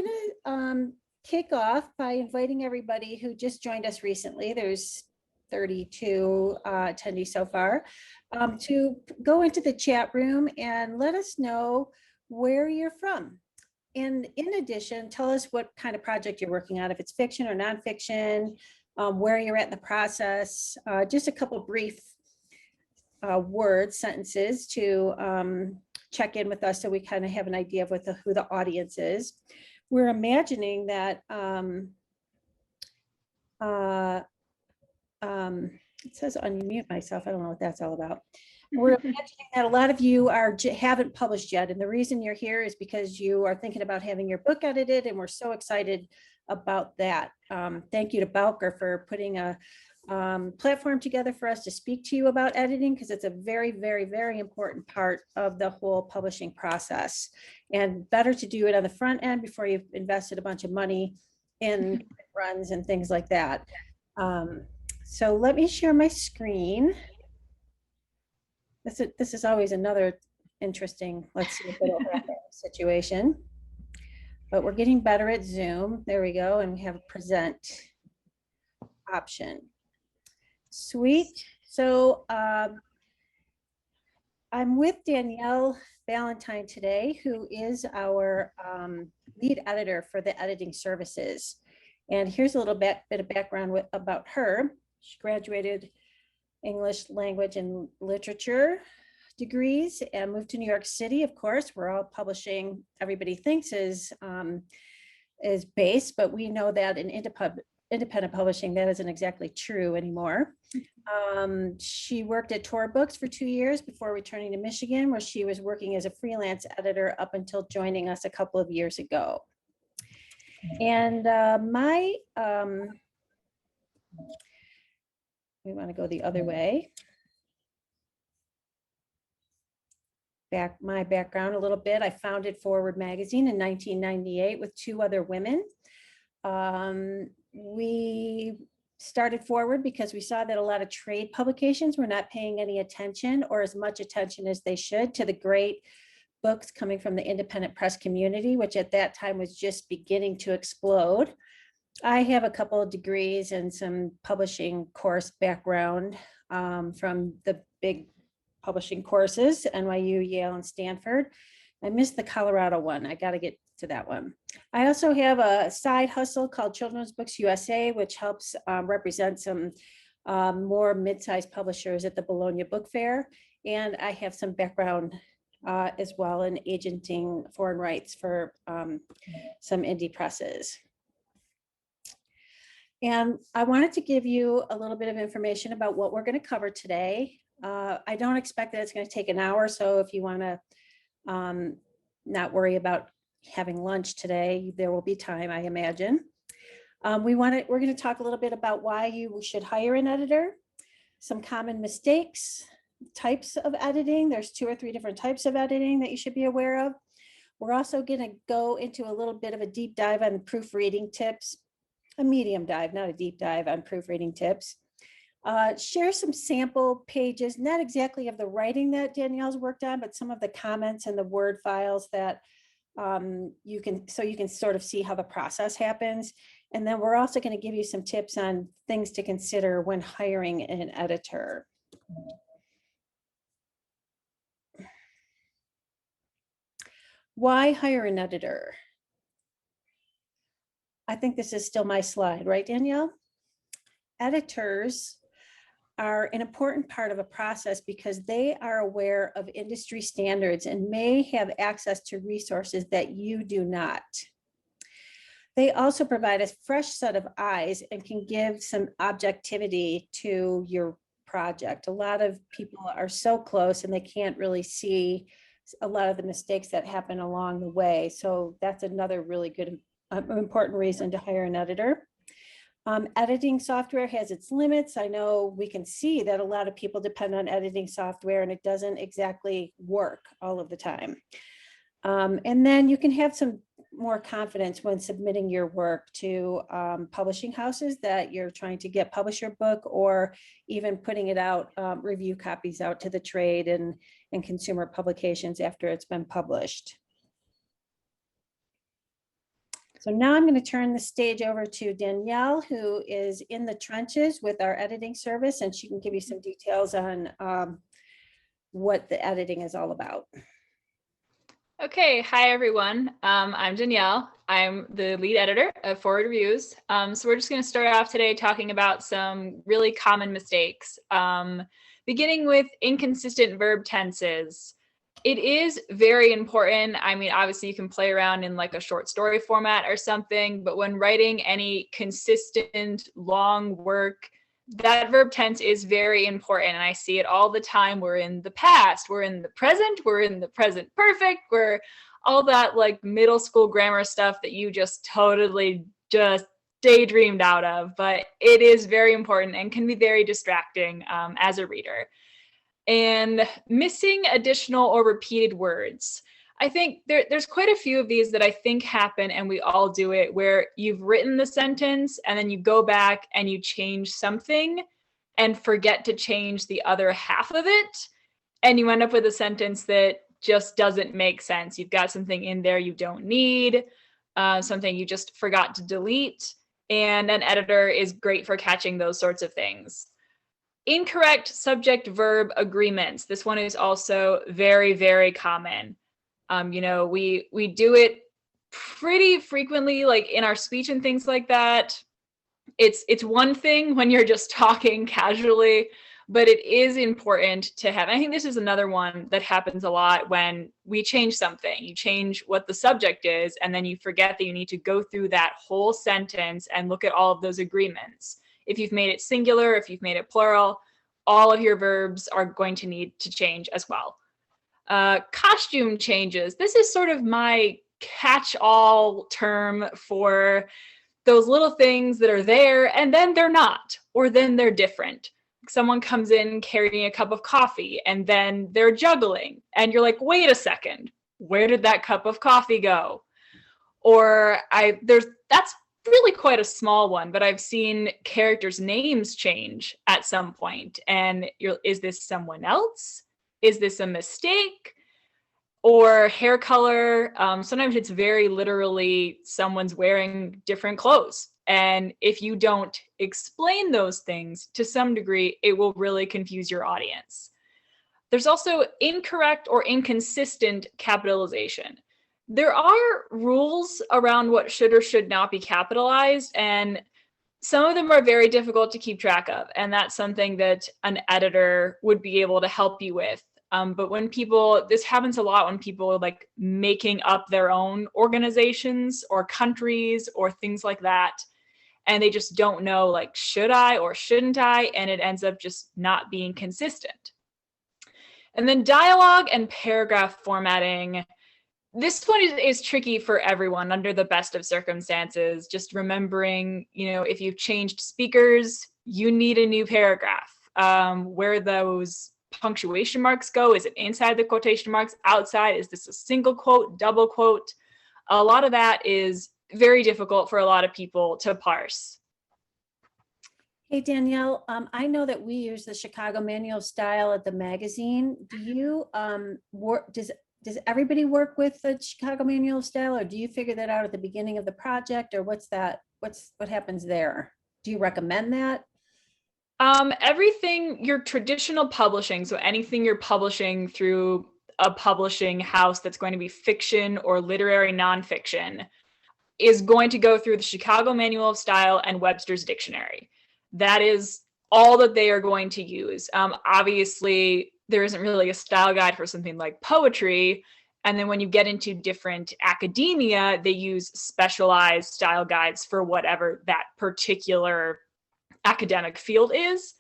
going to kick off by inviting everybody who just joined us recently. There's 32 attendees so far, to go into the chat room and let us know where you're from. And in addition, tell us what kind of project you're working on, if it's fiction or nonfiction, where you're at in the process, just a couple brief words, sentences to check in with us so we kind of have an idea of who the audience is. We're imagining that it says unmute myself. I don't know what that's all about. We're imagining that a lot of you haven't published yet. And the reason you're here is because you are thinking about having your book edited, and we're so excited about that. Thank you to Bowker for putting a platform together for us to speak to you about editing, because it's a very, very, very important part of the whole publishing process. And better to do it on the front end before you've invested a bunch of money in runs and things like that. So let me share my screen. This is always another interesting, let's see, situation. But we're getting better at Zoom. There we go. And we have a present option. Sweet. So I'm with Danielle Valentine today, who is our lead editor for the editing services. And here's a little bit of background about her. She graduated English language and literature degrees and moved to New York City. Of course, we're all publishing, everybody thinks is base, but we know that in independent publishing, that isn't exactly true anymore. She worked at Tor Books for 2 years before returning to Michigan, where she was working as a freelance editor up until joining us a couple of years ago. And we want to go the other way. My background a little bit. I founded Forward Magazine in 1998 with 2 other women. We started Forward because we saw that a lot of trade publications were not paying any attention, or as much attention as they should, to the great books coming from the independent press community, which at that time was just beginning to explode. I have a couple of degrees and some publishing course background from the big publishing courses, NYU, Yale, and Stanford. I missed the Colorado one. I got to get to that one. I also have a side hustle called Children's Books USA, which helps represent some more mid-sized publishers at the Bologna Book Fair. And I have some background as well in agenting foreign rights for some indie presses. And I wanted to give you a little bit of information about what we're going to cover today. I don't expect that it's going to take an hour, so if you want to not worry about having lunch today, there will be time, I imagine. We're going to talk a little bit about why you should hire an editor, some common mistakes, types of editing. There's 2 or 3 different types of editing that you should be aware of. We're also going to go into a little bit of a deep dive on proofreading tips, a medium dive, not a deep dive, on proofreading tips. Share some sample pages, not exactly of the writing that Danielle's worked on, but some of the comments and the Word files that you can sort of see how the process happens. And then we're also going to give you some tips on things to consider when hiring an editor. Why hire an editor? I think this is still my slide, right, Danielle? Editors are an important part of a process because they are aware of industry standards and may have access to resources that you do not. They also provide a fresh set of eyes and can give some objectivity to your project. A lot of people are so close and they can't really see a lot of the mistakes that happen along the way. So that's another really good, important reason to hire an editor. Editing software has its limits. I know we can see that a lot of people depend on editing software and it doesn't exactly work all of the time. And then you can have some more confidence when submitting your work to publishing houses that you're trying to get publish your book, or even putting it out, review copies out to the trade and consumer publications after it's been published. So now I'm going to turn the stage over to Danielle, who is in the trenches with our editing service, and she can give you some details on what the editing is all about. Okay, hi everyone. I'm Danielle. I'm the lead editor of Forward Reviews. So we're just going to start off today talking about some really common mistakes, beginning with inconsistent verb tenses. It is very important. I mean, obviously you can play around in like a short story format or something, but when writing any consistent long work, that verb tense is very important. And I see it all the time. We're in the past, we're in the present, we're in the present perfect, we're all that like middle school grammar stuff that you just totally just daydreamed out of. But it is very important and can be very distracting as a reader. And missing additional or repeated words. I think there's quite a few of these that I think happen, and we all do it, where you've written the sentence and then you go back and you change something and forget to change the other half of it. And you end up with a sentence that just doesn't make sense. You've got something in there you don't need, something you just forgot to delete. And an editor is great for catching those sorts of things. Incorrect subject-verb agreements. This one is also very, very common. You know, we do it pretty frequently, like in our speech and things like that. It's one thing when you're just talking casually, but it is important to have. I think this is another one that happens a lot when we change something. You change what the subject is, and then you forget that you need to go through that whole sentence and look at all of those agreements. If you've made it singular, if you've made it plural, all of your verbs are going to need to change as well. Costume changes. This is sort of my catch-all term for those little things that are there and then they're not, or then they're different. Someone comes in carrying a cup of coffee and then they're juggling and you're like, wait a second, where did that cup of coffee go? Or that's really quite a small one, but I've seen characters' names change at some point. And is this someone else? Is this a mistake? Or hair color. Sometimes it's very literally someone's wearing different clothes. And if you don't explain those things to some degree, it will really confuse your audience. There's also incorrect or inconsistent capitalization. There are rules around what should or should not be capitalized, and some of them are very difficult to keep track of, and that's something that an editor would be able to help you with. But when this happens a lot when people are like making up their own organizations or countries or things like that, and they just don't know, like, should I or shouldn't I? And it ends up just not being consistent. And then dialogue and paragraph formatting. This one is tricky for everyone under the best of circumstances. Just remembering, you know, if you've changed speakers, you need a new paragraph. Where those punctuation marks go, is it inside the quotation marks, outside? Is this a single quote, double quote? A lot of that is very difficult for a lot of people to parse. Hey, Danielle, I know that we use the Chicago Manual of Style at the magazine. Do you does everybody work with the Chicago Manual of Style, or do you figure that out at the beginning of the project, or what happens there? Do you recommend that? Everything, your traditional publishing, so anything you're publishing through a publishing house that's going to be fiction or literary nonfiction, is going to go through the Chicago Manual of Style and Webster's Dictionary. That is all that they are going to use. Obviously, there isn't really a style guide for something like poetry. And then when you get into different academia, they use specialized style guides for whatever that particular academic field is.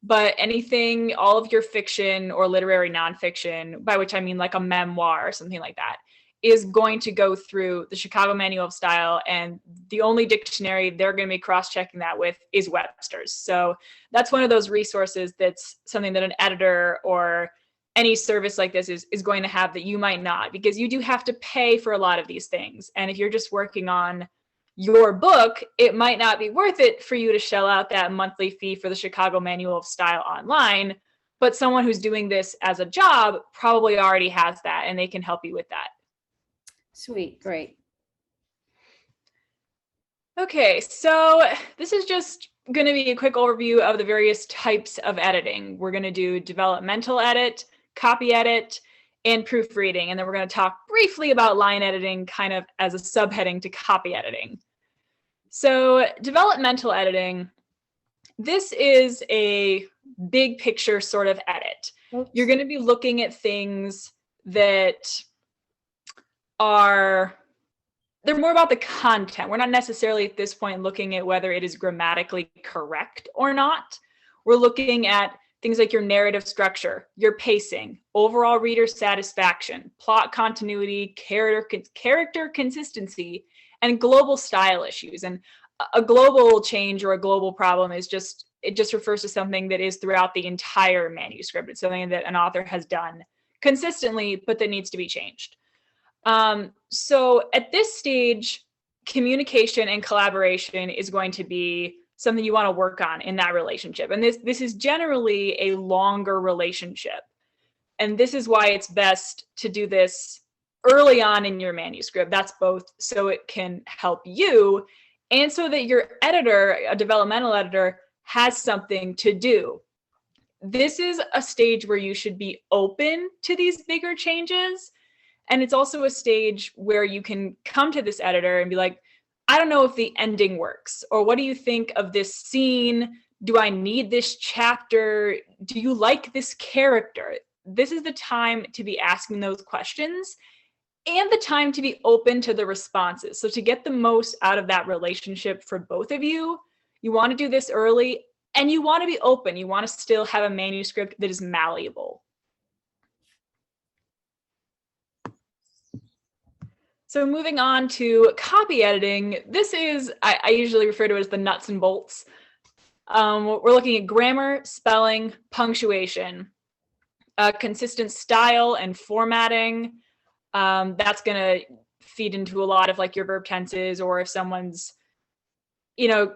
But anything, all of your fiction or literary nonfiction, by which I mean like a memoir or something like that, is going to go through the Chicago Manual of Style, and the only dictionary they're going to be cross-checking that with is Webster's. So that's one of those resources that's something that an editor or any service like this is going to have that you might not, because you do have to pay for a lot of these things. And if you're just working on your book, it might not be worth it for you to shell out that monthly fee for the Chicago Manual of Style online, but someone who's doing this as a job probably already has that, and they can help you with that. Sweet, great. Okay, so this is just going to be a quick overview of the various types of editing. We're going to do developmental edit, copy edit, and proofreading. And then we're going to talk briefly about line editing kind of as a subheading to copy editing. So developmental editing, this is a big picture sort of edit. Oops. You're going to be looking at things that are, they're more about the content. We're not necessarily at this point looking at whether it is grammatically correct or not. We're looking at things like your narrative structure, your pacing, overall reader satisfaction, plot continuity, character consistency, and global style issues. And a global change or a global problem is just, it just refers to something that is throughout the entire manuscript. It's something that an author has done consistently, but that needs to be changed. So at this stage, communication and collaboration is going to be something you want to work on in that relationship. And this is generally a longer relationship. And this is why it's best to do this early on in your manuscript. That's both so it can help you and so that your editor, a developmental editor, has something to do. This is a stage where you should be open to these bigger changes. And it's also a stage where you can come to this editor and be like, I don't know if the ending works, or what do you think of this scene? Do I need this chapter? Do you like this character? This is the time to be asking those questions and the time to be open to the responses. So to get the most out of that relationship for both of you, you want to do this early and you want to be open. You want to still have a manuscript that is malleable. So moving on to copy editing, this is, I usually refer to it as the nuts and bolts. We're looking at grammar, spelling, punctuation, consistent style and formatting. That's going to feed into a lot of like your verb tenses, or if someone's,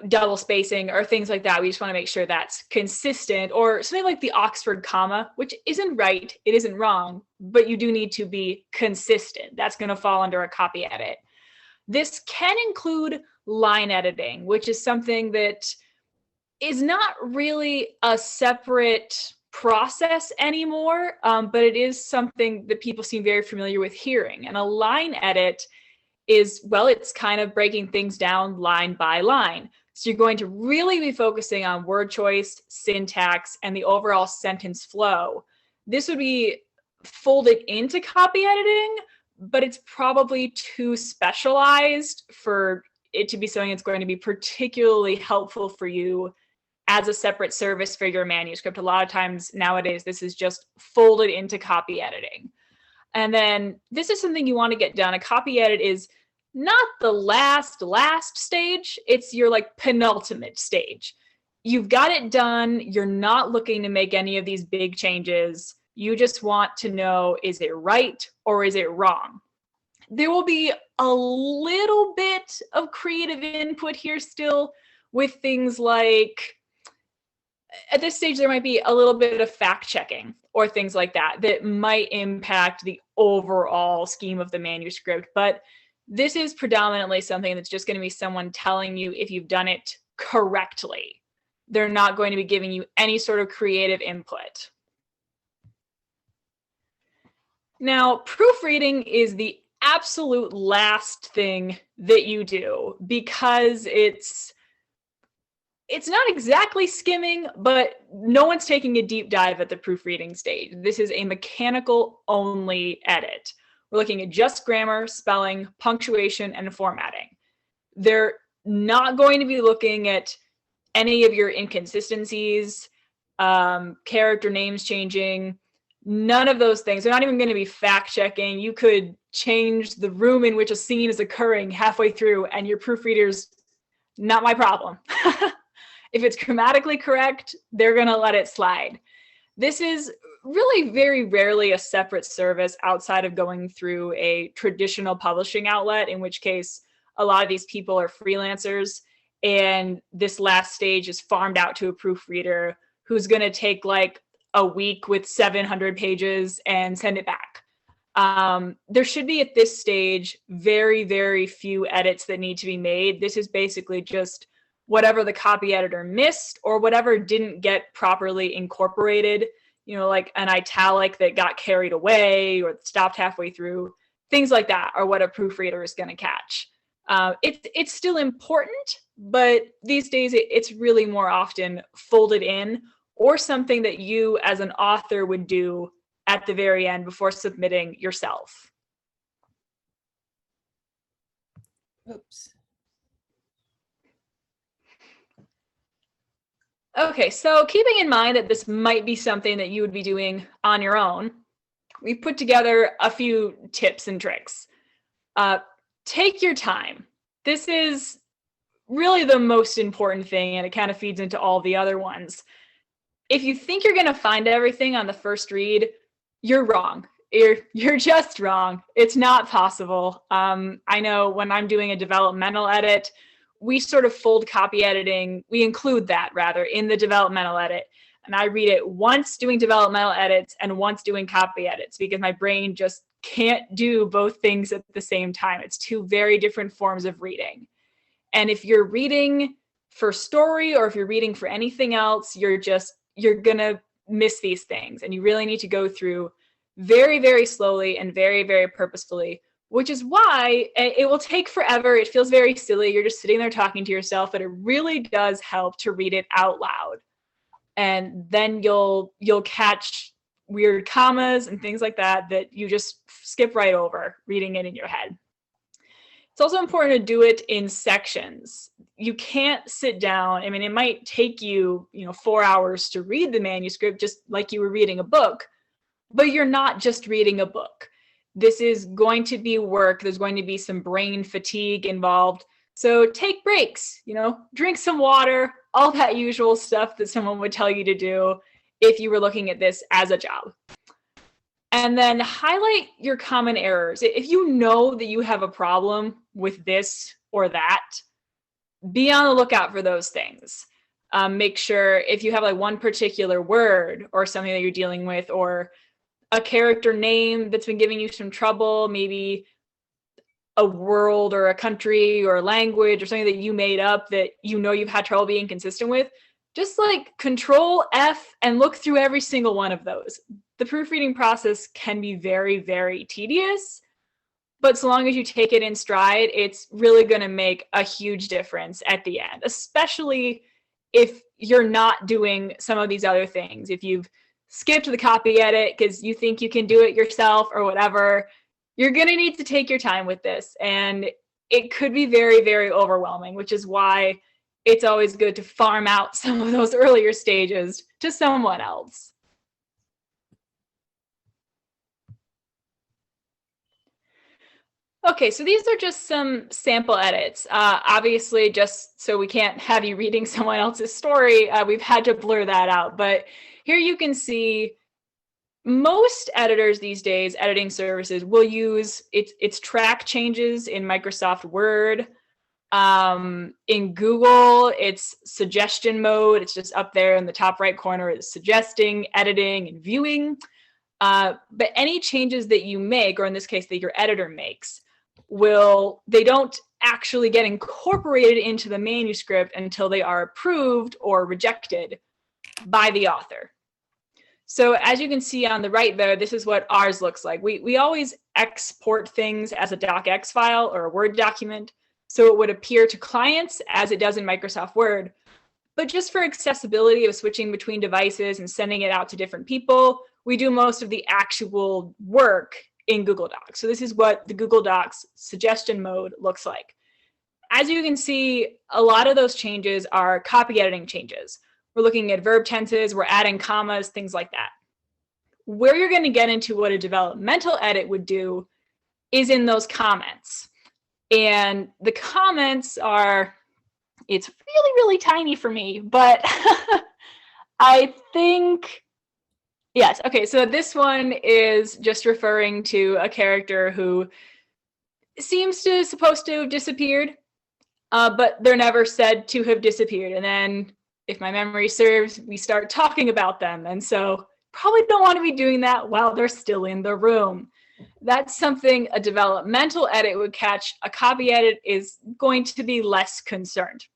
double spacing or things like that. We just want to make sure that's consistent, or something like the Oxford comma, which isn't right, it isn't wrong, but you do need to be consistent. That's going to fall under a copy edit. This can include line editing, which is something that is not really a separate process anymore, but it is something that people seem very familiar with hearing. And a line edit is, well, it's kind of breaking things down line by line. So you're going to really be focusing on word choice, syntax, and the overall sentence flow. This would be folded into copy editing, but it's probably too specialized for it to be something that's going to be particularly helpful for you as a separate service for your manuscript. A lot of times nowadays, this is just folded into copy editing. And then this is something you want to get done. A copy edit is not the last stage. It's your like penultimate stage. You've got it done. You're not looking to make any of these big changes. You just want to know, is it right or is it wrong? There will be a little bit of creative input here still with things like, at this stage, there might be a little bit of fact checking or things like that that might impact the overall scheme of the manuscript. But this is predominantly something that's just going to be someone telling you if you've done it correctly. They're not going to be giving you any sort of creative input. Now, proofreading is the absolute last thing that you do because it's not exactly skimming, but no one's taking a deep dive at the proofreading stage. This is a mechanical only edit. We're looking at just grammar, spelling, punctuation, and formatting. They're not going to be looking at any of your inconsistencies, character names changing, none of those things. They're not even going to be fact checking. You could change the room in which a scene is occurring halfway through, and your proofreader's not my problem. If it's grammatically correct, they're going to let it slide. This is really very rarely a separate service outside of going through a traditional publishing outlet, in which case a lot of these people are freelancers, and this last stage is farmed out to a proofreader who's going to take like a week with 700 pages and send it back. There should be at this stage very, very few edits that need to be made. This is basically just whatever the copy editor missed or whatever didn't get properly incorporated, like an italic that got carried away or stopped halfway through. Things like that are what a proofreader is going to catch. It's still important, but these days it's really more often folded in or something that you as an author would do at the very end before submitting yourself. Oops. Okay, so keeping in mind that this might be something that you would be doing on your own, we put together a few tips and tricks. Take your time. This is really the most important thing, and it kind of feeds into all the other ones. If you think you're going to find everything on the first read, you're wrong. You're just wrong. It's not possible. I know when I'm doing a developmental edit, we sort of fold copy editing. We include that rather in the developmental edit. And I read it once doing developmental edits and once doing copy edits because my brain just can't do both things at the same time. It's two very different forms of reading. And if you're reading for story or if you're reading for anything else, you're going to miss these things. And you really need to go through very, very slowly and very, very purposefully, which is why it will take forever. It feels very silly. You're just sitting there talking to yourself, but it really does help to read it out loud. And then you'll catch weird commas and things like that you just skip right over reading it in your head. It's also important to do it in sections. You can't sit down. I mean, it might take you, 4 hours to read the manuscript, just like you were reading a book, but you're not just reading a book. This is going to be work. There's going to be some brain fatigue involved. So take breaks, drink some water, all that usual stuff that someone would tell you to do if you were looking at this as a job. And then highlight your common errors. If you know that you have a problem with this or that, be on the lookout for those things. Make sure if you have like one particular word or something that you're dealing with, or a character name that's been giving you some trouble, maybe a world or a country or a language or something that you made up that you've had trouble being consistent with, just like Control F and look through every single one of those. The proofreading process can be very, very tedious, but so long as you take it in stride, it's really going to make a huge difference at the end, especially if you're not doing some of these other things. If you've skipped the copy edit because you think you can do it yourself or whatever, you're going to need to take your time with this. And it could be very, very overwhelming, which is why it's always good to farm out some of those earlier stages to someone else. Okay, so these are just some sample edits. Obviously, just so we can't have you reading someone else's story, we've had to blur that out. But here you can see most editors these days, editing services, will use its track changes in Microsoft Word. In Google, it's suggestion mode. It's just up there in the top right corner. It's suggesting, editing, and viewing. But any changes that you make, or in this case that your editor makes, they don't actually get incorporated into the manuscript until they are approved or rejected by the author. So as you can see on the right there, this is what ours looks like. We always export things as a docx file or a Word document, so it would appear to clients as it does in Microsoft Word. But just for accessibility of switching between devices and sending it out to different people, we do most of the actual work in Google Docs. So this is what the Google Docs suggestion mode looks like. As you can see, a lot of those changes are copy editing changes. We're looking at verb tenses, we're adding commas, things like that. Where you're going to get into what a developmental edit would do is in those comments. And the comments it's really, really tiny for me, but I think, yes. Okay, so this one is just referring to a character who supposed to have disappeared, but they're never said to have disappeared. And then, if my memory serves, we start talking about them. And so probably don't want to be doing that while they're still in the room. That's something a developmental edit would catch. A copy edit is going to be less concerned.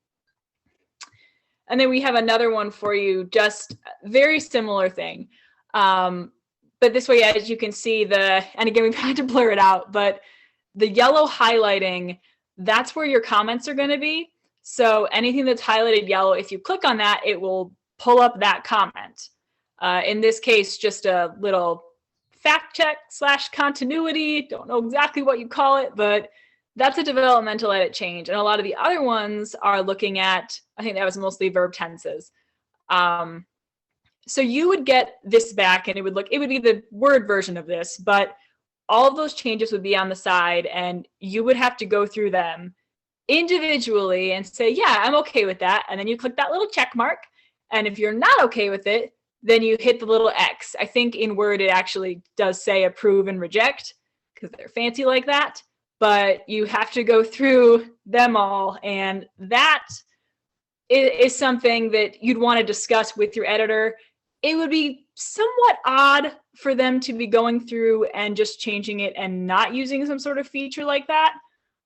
And then we have another one for you, just very similar thing. But this way, as you can see, and again, we've had to blur it out, but the yellow highlighting, that's where your comments are going to be. So anything that's highlighted yellow, if you click on that, it will pull up that comment. In this case, just a little fact check / continuity. Don't know exactly what you call it, but that's a developmental edit change. And a lot of the other ones are looking at, I think that was mostly verb tenses. So you would get this back and it would be the Word version of this, but all of those changes would be on the side and you would have to go through them individually and say, yeah, I'm okay with that. And then you click that little check mark. And if you're not okay with it, then you hit the little X. I think in Word, it actually does say approve and reject because they're fancy like that, but you have to go through them all. And that is something that you'd want to discuss with your editor. It would be somewhat odd for them to be going through and just changing it and not using some sort of feature like that.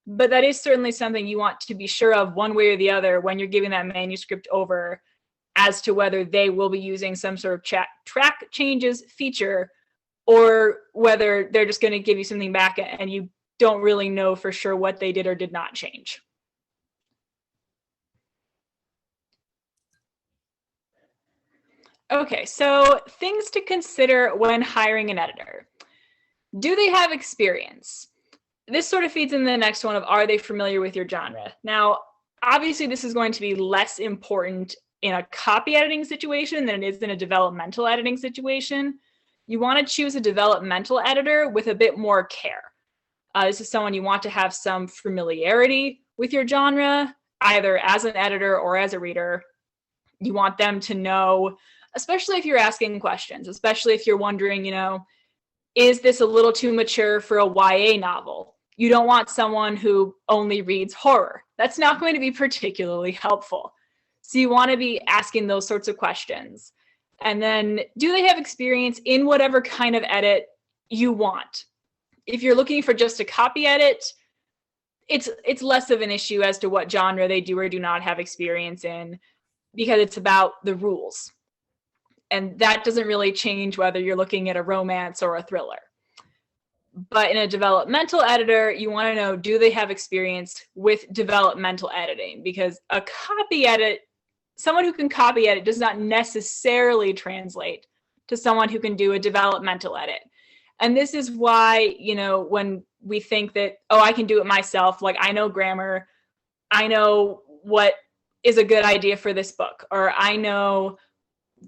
But that is certainly something you want to be sure of one way or the other when you're giving that manuscript over as to whether they will be using some sort of track changes feature or whether they're just going to give you something back and you don't really know for sure what they did or did not change. Okay, so things to consider when hiring an editor. Do they have experience? This sort of feeds in the next one of, are they familiar with your genre? Now, obviously this is going to be less important in a copy editing situation than it is in a developmental editing situation. You want to choose a developmental editor with a bit more care. This is someone you want to have some familiarity with your genre, either as an editor or as a reader. You want them to know, especially if you're asking questions, especially if you're wondering, is this a little too mature for a YA novel? You don't want someone who only reads horror. That's not going to be particularly helpful. So you want to be asking those sorts of questions. And then, do they have experience in whatever kind of edit you want? If you're looking for just a copy edit, it's less of an issue as to what genre they do or do not have experience in, because it's about the rules. And that doesn't really change whether you're looking at a romance or a thriller. But in a developmental editor, you want to know, do they have experience with developmental editing? Because a copy edit, someone who can copy edit does not necessarily translate to someone who can do a developmental edit. And this is why, when we think that, I can do it myself, like I know grammar, I know what is a good idea for this book, or I know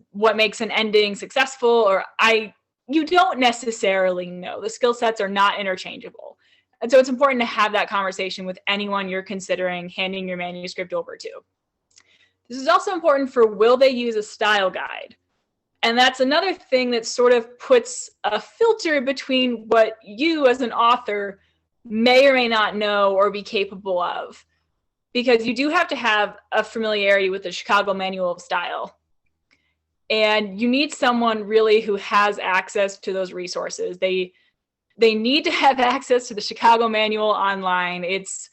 what makes an ending successful, or you don't necessarily know. The skill sets are not interchangeable. And so it's important to have that conversation with anyone you're considering handing your manuscript over to. This is also important for, will they use a style guide? And that's another thing that sort of puts a filter between what you as an author may or may not know or be capable of. Because you do have to have a familiarity with the Chicago Manual of Style. And you need someone really who has access to those resources. They need to have access to the Chicago Manual online. It's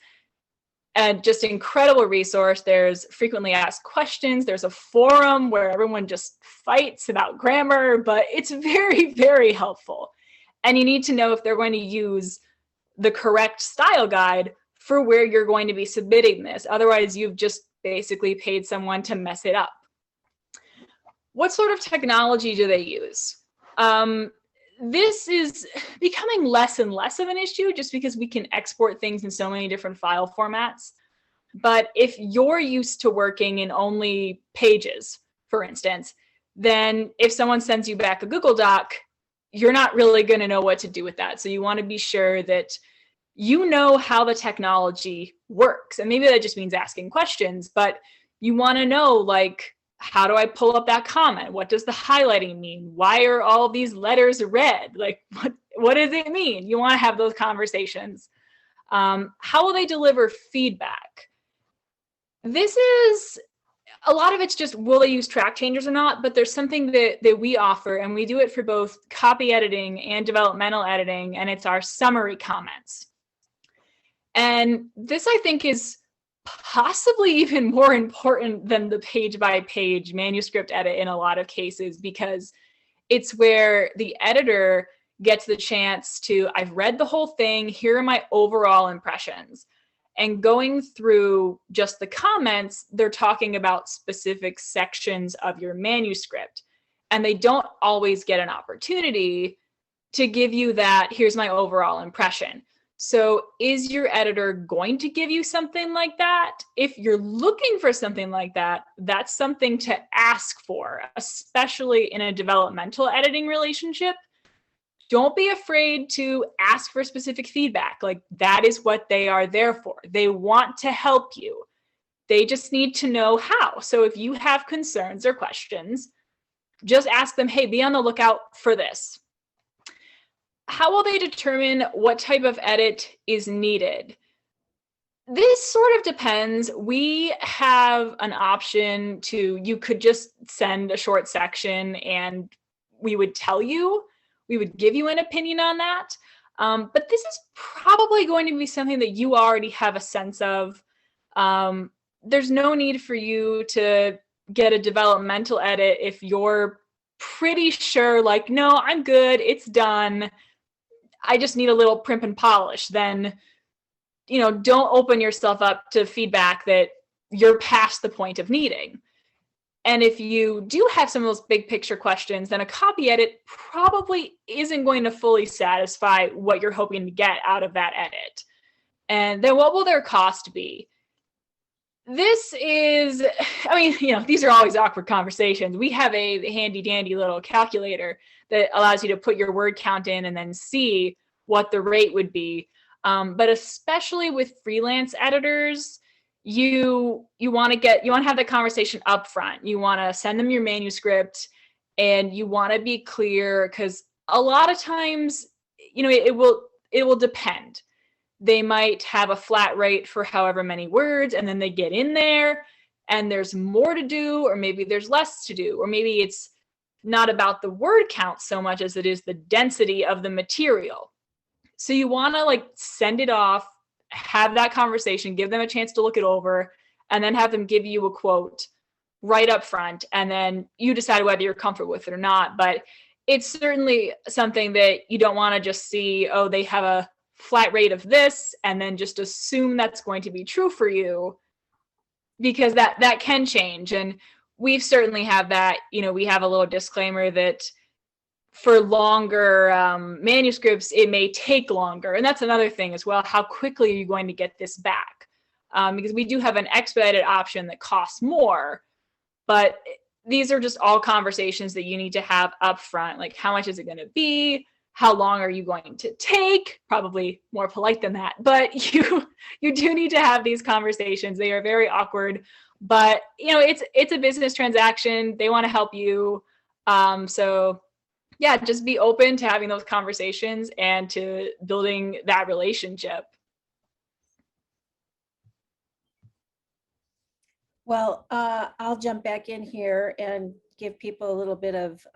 just an incredible resource. There's frequently asked questions. There's a forum where everyone just fights about grammar, but it's very, very helpful. And you need to know if they're going to use the correct style guide for where you're going to be submitting this. Otherwise, you've just basically paid someone to mess it up. What sort of technology do they use? This is becoming less and less of an issue just because we can export things in so many different file formats. But if you're used to working in only Pages, for instance, then if someone sends you back a Google Doc, you're not really going to know what to do with that. So you want to be sure that you know how the technology works. And maybe that just means asking questions, but you want to know, like, how do I pull up that comment? What does the highlighting mean? Why are all these letters red? Like, what does it mean? You want to have those conversations. How will they deliver feedback? This is a lot of it's just, will they use track changers or not? But there's something that we offer, and we do it for both copy editing and developmental editing, and it's our summary comments. And this, I think, is possibly even more important than the page by page manuscript edit in a lot of cases, because it's where the editor gets the chance to, I've read the whole thing, here are my overall impressions. And going through just the comments, they're talking about specific sections of your manuscript. And they don't always get an opportunity to give you that, here's my overall impression. So is your editor going to give you something like that? If you're looking for something like that, that's something to ask for, especially in a developmental editing relationship. Don't be afraid to ask for specific feedback. Like, that is what they are there for. They want to help you. They just need to know how. So if you have concerns or questions, just ask them, hey, be on the lookout for this. How will they determine what type of edit is needed? This sort of depends. We have an option to, you could just send a short section and we would tell you, we would give you an opinion on that. But this is probably going to be something that you already have a sense of. There's no need for you to get a developmental edit if you're pretty sure, like, no, I'm good, it's done, I just need a little primp and polish. Then, don't open yourself up to feedback that you're past the point of needing. And if you do have some of those big picture questions, then a copy edit probably isn't going to fully satisfy what you're hoping to get out of that edit. And then what will their cost be? This is, these are always awkward conversations. We have a handy dandy little calculator that allows you to put your word count in and then see what the rate would be. But especially with freelance editors, you want to have the conversation up front. You want to send them your manuscript and you want to be clear, because a lot of times, it will depend. They might have a flat rate for however many words, and then they get in there and there's more to do, or maybe there's less to do, or maybe it's not about the word count so much as it is the density of the material. So you want to send it off, have that conversation, give them a chance to look it over, and then have them give you a quote right up front. And then you decide whether you're comfortable with it or not. But it's certainly something that you don't want to just see, oh, they have a flat rate of this, and then just assume that's going to be true for you, because that can change. And we've certainly have that, we have a little disclaimer that for longer manuscripts, it may take longer. And that's another thing as well. How quickly are you going to get this back? Because we do have an expedited option that costs more, but these are just all conversations that you need to have up front. Like, how much is it going to be? How long are you going to take? Probably more polite than that, but you do need to have these conversations. They are very awkward, but it's a business transaction. They want to help you. So yeah, just be open to having those conversations and to building that relationship. Well, I'll jump back in here and give people a little bit of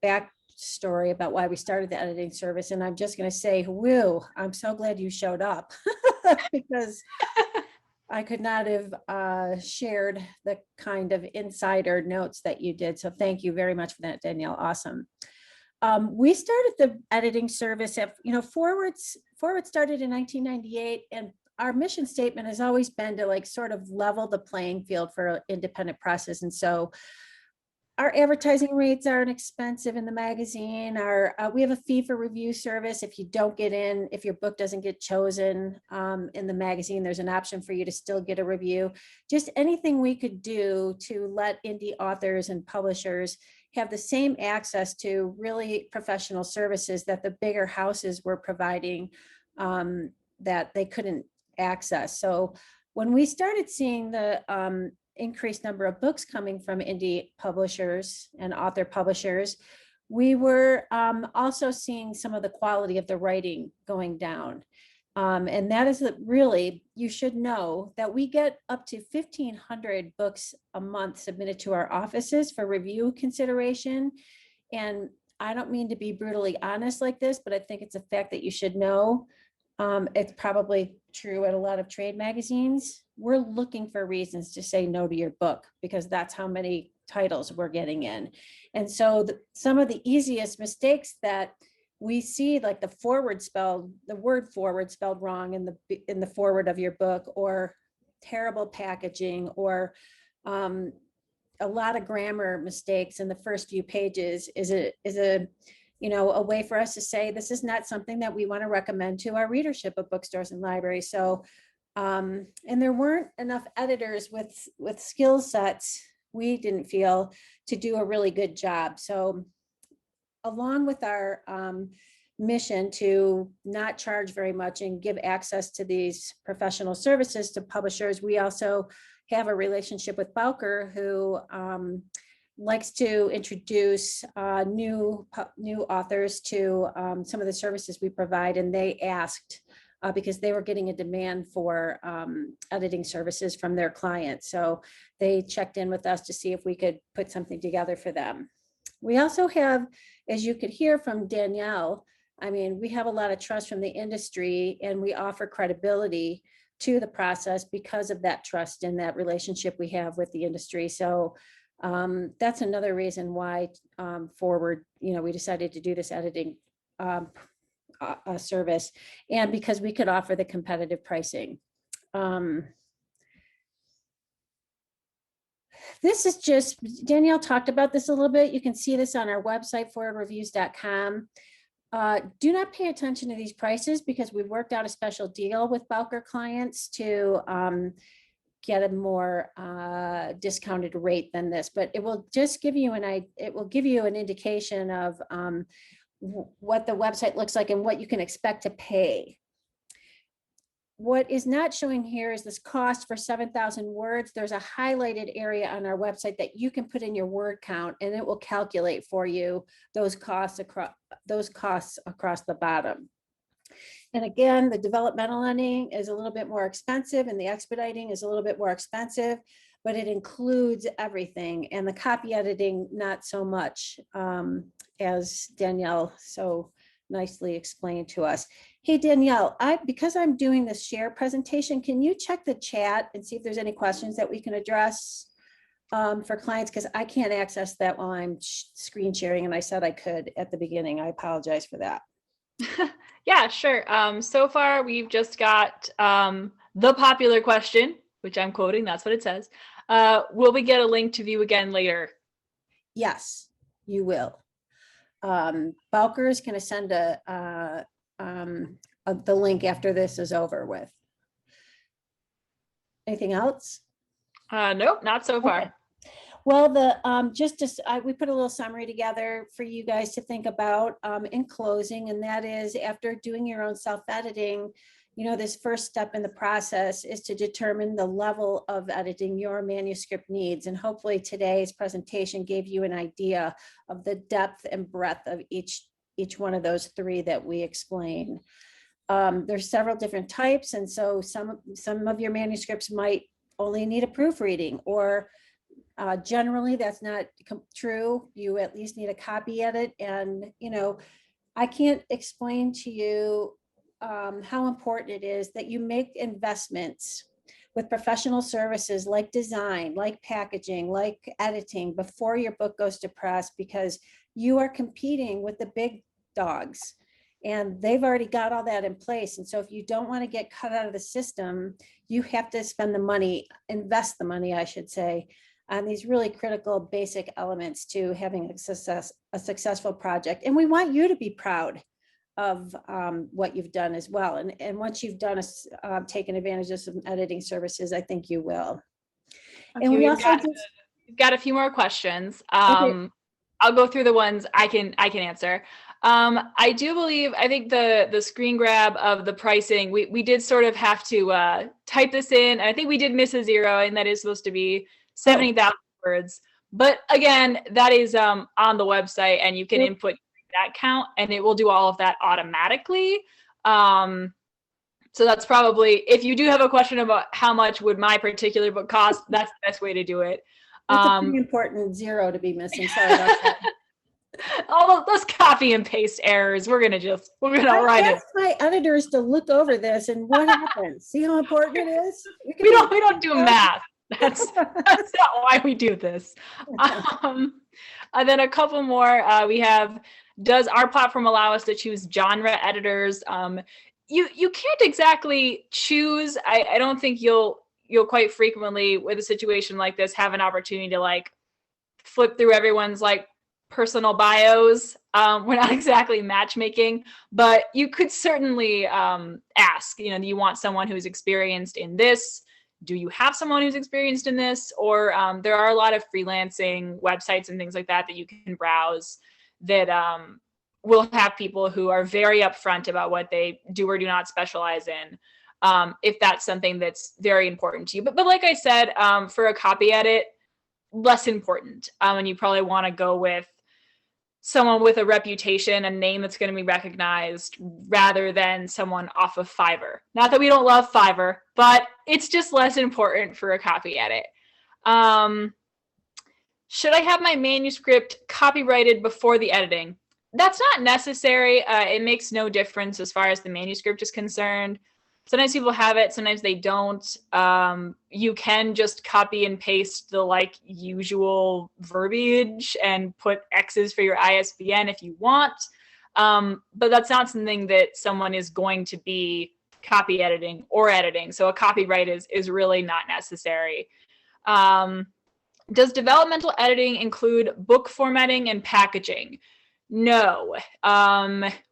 backstory about why we started the editing service. And I'm just going to say, woo, I'm so glad you showed up because I could not have shared the kind of insider notes that you did. So thank you very much for that, Danielle. Awesome. We started the editing service at, Forward started in 1998, and our mission statement has always been to sort of level the playing field for independent presses. And so our advertising rates aren't expensive in the magazine. We have a fee for review service. If you don't get in, if your book doesn't get chosen in the magazine, there's an option for you to still get a review. Just anything we could do to let indie authors and publishers have the same access to really professional services that the bigger houses were providing that they couldn't access. So when we started seeing the increased number of books coming from indie publishers and author publishers, we were also seeing some of the quality of the writing going down. And that is really, you should know that we get up to 1,500 books a month submitted to our offices for review consideration. And I don't mean to be brutally honest like this, but I think it's a fact that you should know. It's probably true at a lot of trade magazines. We're looking for reasons to say no to your book because that's how many titles we're getting in. And so some of the easiest mistakes that we see, like the word forward spelled wrong in the forward of your book, or terrible packaging, or a lot of grammar mistakes in the first few pages is a way for us to say this is not something that we want to recommend to our readership of bookstores and libraries. So and there weren't enough editors with skill sets, we didn't feel, to do a really good job. So along with our mission to not charge very much and give access to these professional services to publishers, we also have a relationship with Bowker, who likes to introduce new authors to some of the services we provide. And they asked, because they were getting a demand for editing services from their clients. So they checked in with us to see if we could put something together for them. We also have, as you could hear from Danielle, I mean, we have a lot of trust from the industry, and we offer credibility to the process because of that trust and that relationship we have with the industry. So that's another reason why Forward, we decided to do this editing service, and because we could offer the competitive pricing. This is just, Danielle talked about this a little bit. You can see this on our website, forwardreviews.com. Do not pay attention to these prices because we've worked out a special deal with Bowker clients to get a more discounted rate than this, but it will just give you an indication of what the website looks like and what you can expect to pay. What is not showing here is this cost for 7,000 words. There's a highlighted area on our website that you can put in your word count, and it will calculate for you those costs across the bottom. And again, the developmental editing is a little bit more expensive, and the expediting is a little bit more expensive, but it includes everything. And the copy editing, not so much, as Danielle so nicely explained to us. Hey, Danielle, because I'm doing this share presentation, can you check the chat and see if there's any questions that we can address for clients? Because I can't access that while I'm screen sharing, and I said I could at the beginning. I apologize for that. Yeah, sure. So far, we've just got the popular question, which I'm quoting, that's what it says. Will we get a link to view again later? Yes, you will. Bowker is going to send the link after this is over with. Anything else? Nope, not so far. Okay. Well, we put a little summary together for you guys to think about in closing, and that is, after doing your own self-editing, this first step in the process is to determine the level of editing your manuscript needs. And hopefully today's presentation gave you an idea of the depth and breadth of each one of those three that we explained. There's several different types, and so some of your manuscripts might only need a proofreading, or generally that's not true. You at least need a copy edit. And I can't explain to you how important it is that you make investments with professional services like design, like packaging, like editing before your book goes to press, because you are competing with the big dogs and they've already got all that in place. And so if you don't want to get cut out of the system, you have to spend the money, invest the money, I should say, on these really critical basic elements to having a successful project. And we want you to be proud of what you've done as well. And once you've done taken advantage of some editing services, I think you will. Okay, and we've got a few more questions. Okay. I'll go through the ones I can answer. I do believe, I think the screen grab of the pricing, we did sort of have to type this in. I think we did miss a zero, and that is supposed to be 70,000 words. But again, that is on the website, and you can input that count, and it will do all of that automatically. So that's probably, if you do have a question about how much would my particular book cost, that's the best way to do it. That's a pretty important zero to be missing. Sorry about that. All those copy and paste errors, we're gonna write it. I asked my editors to look over this, and what happens? See how important it is? We don't do math. That's not why we do this. And then a couple more. We have, does our platform allow us to choose genre editors? You can't exactly choose. I don't think you'll quite frequently with a situation like this have an opportunity to like flip through everyone's like personal bios. We're not exactly matchmaking, but you could certainly ask, do you want someone who's experienced in this? Do you have someone who's experienced in this? Or there are a lot of freelancing websites and things like that you can browse that will have people who are very upfront about what they do or do not specialize in, if that's something that's very important to you. But like I said, for a copy edit, less important. And you probably want to go with someone with a reputation, a name that's going to be recognized, rather than someone off of Fiverr. Not that we don't love Fiverr, but it's just less important for a copy edit. Should I have my manuscript copyrighted before the editing? That's not necessary. It makes no difference as far as the manuscript is concerned. Sometimes people have it, sometimes they don't. You can just copy and paste the like usual verbiage and put X's for your ISBN if you want. But that's not something that someone is going to be copy editing or editing. So a copyright is really not necessary. Does developmental editing include book formatting and packaging? No.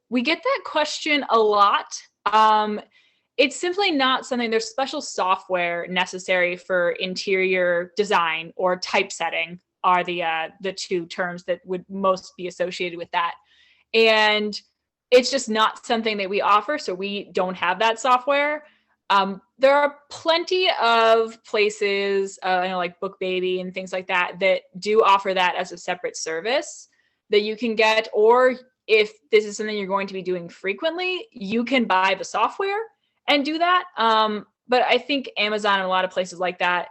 We get that question a lot. It's simply not something, there's special software necessary for interior design, or typesetting are the two terms that would most be associated with that. And it's just not something that we offer, so we don't have that software. There are plenty of places, like BookBaby and things like that, that do offer that as a separate service that you can get. Or if this is something you're going to be doing frequently, you can buy the software and do that. But I think Amazon and a lot of places like that,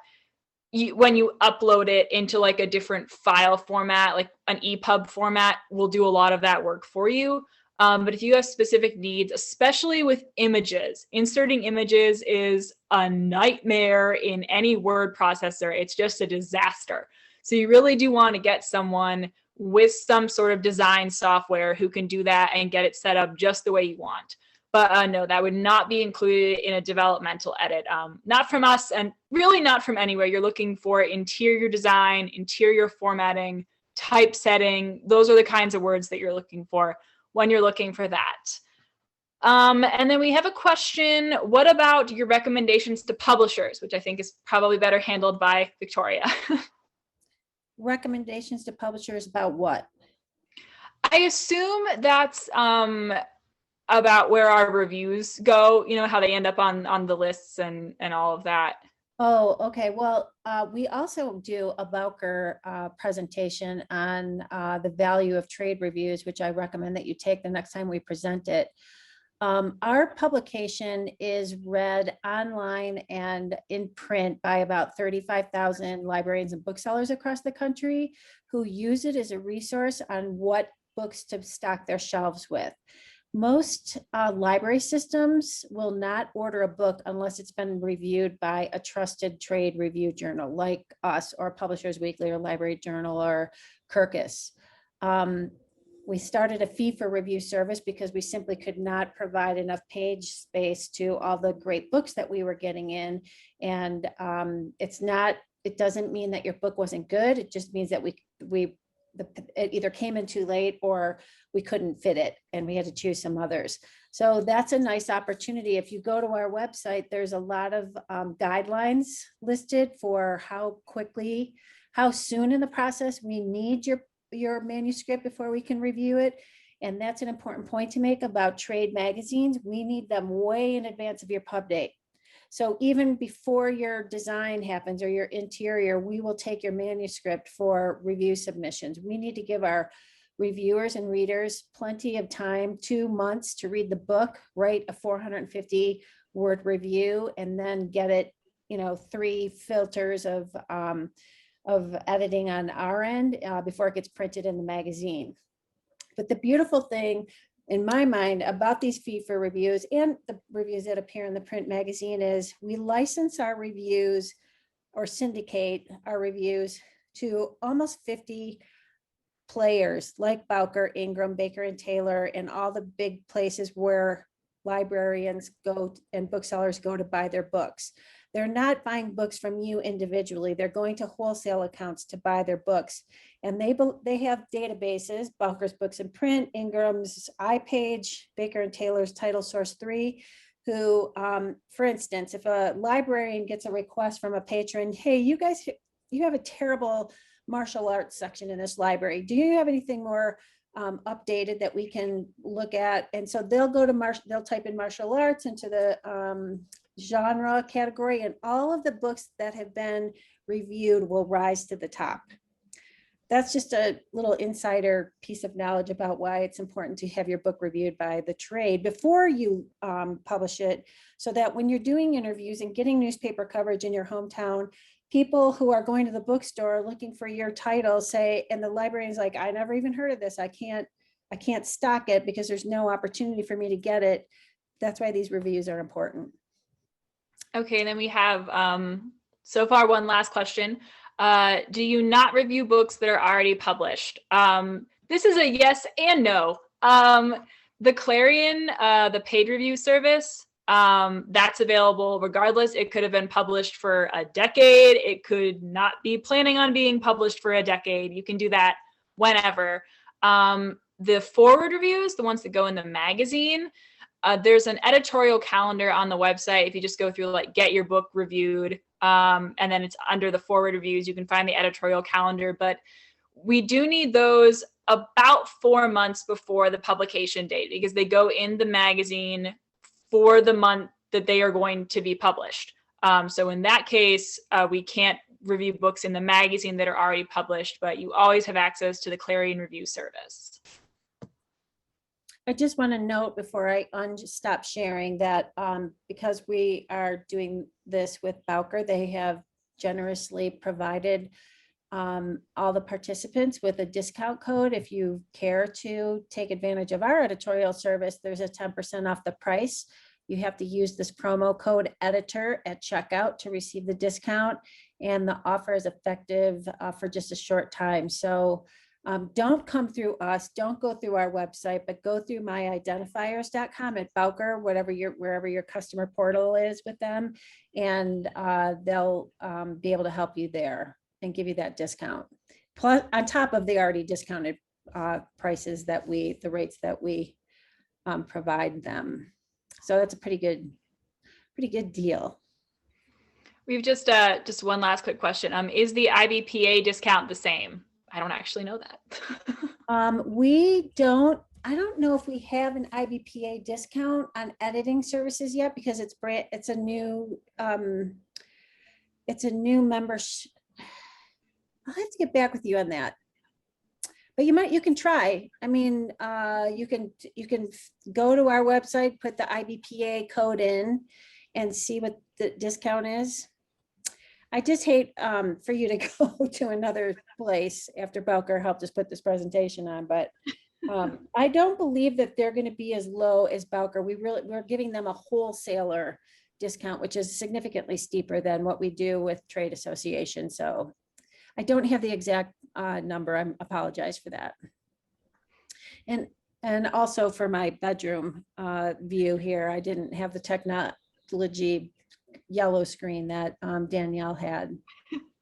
when you upload it into like a different file format, like an EPUB format, will do a lot of that work for you. But if you have specific needs, especially with images, inserting images is a nightmare in any word processor. It's just a disaster. So you really do want to get someone with some sort of design software who can do that and get it set up just the way you want. But no, that would not be included in a developmental edit. Not from us, and really not from anywhere. You're looking for interior design, interior formatting, typesetting. Those are the kinds of words that you're looking for when you're looking for that. And then we have a question, what about your recommendations to publishers, which I think is probably better handled by Victoria. Recommendations to publishers about what? I assume that's about where our reviews go, how they end up on the lists and all of that. Oh, okay. Well, we also do a Bowker presentation on the value of trade reviews, which I recommend that you take the next time we present it. Our publication is read online and in print by about 35,000 librarians and booksellers across the country who use it as a resource on what books to stock their shelves with. Most library systems will not order a book unless it's been reviewed by a trusted trade review journal like us, or Publishers Weekly, or Library Journal, or Kirkus. We started a fee for review service because we simply could not provide enough page space to all the great books that we were getting in. And it doesn't mean that your book wasn't good. It just means that it either came in too late or we couldn't fit it and we had to choose some others. So that's a nice opportunity. If you go to our website, there's a lot of guidelines listed for how soon in the process we need your manuscript before we can review it. And that's an important point to make about trade magazines. We need them way in advance of your pub date. So even before your design happens or your interior, we will take your manuscript for review submissions. We need to give our reviewers and readers plenty of time, 2 months, to read the book, write a 450 word review and then get it, 3 filters of editing on our end before it gets printed in the magazine. But the beautiful thing in my mind about these fee for reviews and the reviews that appear in the print magazine is we license our reviews or syndicate our reviews to almost 50 players like Bowker, Ingram, Baker and Taylor, and all the big places where librarians go and booksellers go to buy their books. They're not buying books from you individually. They're going to wholesale accounts to buy their books. And they have databases, Bowker's Books in Print, Ingram's iPage, Baker and Taylor's Title Source 3, who, for instance, if a librarian gets a request from a patron, hey, you guys, you have a terrible martial arts section in this library. Do you have anything more updated that we can look at? And so they'll go to they'll type in martial arts into the genre category, and all of the books that have been reviewed will rise to the top. That's just a little insider piece of knowledge about why it's important to have your book reviewed by the trade before you publish it, so that when you're doing interviews and getting newspaper coverage in your hometown, people who are going to the bookstore looking for your title say, and the librarian's like, I never even heard of this. I can't stock it because there's no opportunity for me to get it. That's why these reviews are important. Okay, and then we have so far one last question. Do you not review books that are already published? This is a yes and no. The Clarion, the paid review service, that's available regardless. It could have been published for a decade. It could not be planning on being published for a decade. You can do that whenever. The forward reviews, the ones that go in the magazine, there's an editorial calendar on the website. If you just go through like get your book reviewed, and then it's under the forward reviews, you can find the editorial calendar. But we do need those about 4 months before the publication date, because they go in the magazine for the month that they are going to be published. So in that case, we can't review books in the magazine that are already published, but you always have access to the Clarion review service. I just want to note before I stop sharing that because we are doing this with Bowker, they have generously provided all the participants with a discount code. If you care to take advantage of our editorial service, there's a 10% off the price. You have to use this promo code editor at checkout to receive the discount, and the offer is effective for just a short time. So don't come through us, don't go through our website, but go through myidentifiers.com at Bowker, wherever your customer portal is with them, and they'll be able to help you there and give you that discount. Plus, on top of the already discounted prices that the rates that we provide them. So that's a pretty good deal. We've just one last quick question. Is the IBPA discount the same? I don't actually know that. I don't know if we have an IBPA discount on editing services yet, because it's a new membership. I'll have to get back with you on that. But you can try. I mean, you can go to our website, put the IBPA code in, and see what the discount is. I just hate for you to go to another place after Bowker helped us put this presentation on, but I don't believe that they're going to be as low as Bowker. We're giving them a wholesaler discount, which is significantly steeper than what we do with trade associations. So I don't have the exact number. I apologize for that. And also for my bedroom view here, I didn't have the technology yellow screen that Danielle had.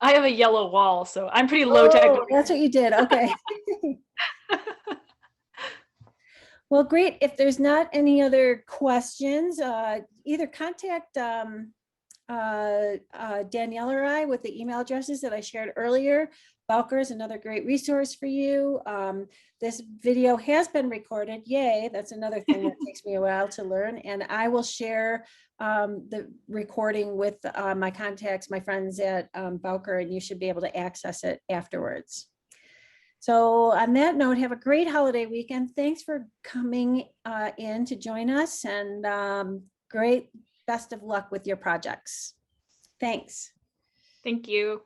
I have a yellow wall, so I'm pretty low tech. That's what you did. Okay. Well, great. If there's not any other questions, either contact Danielle or I with the email addresses that I shared earlier. Bowker is another great resource for you. This video has been recorded. Yay, that's another thing that takes me a while to learn. And I will share the recording with my contacts, my friends at Bowker, and you should be able to access it afterwards. So on that note, have a great holiday weekend. Thanks for coming in to join us, and great best of luck with your projects. Thanks. Thank you.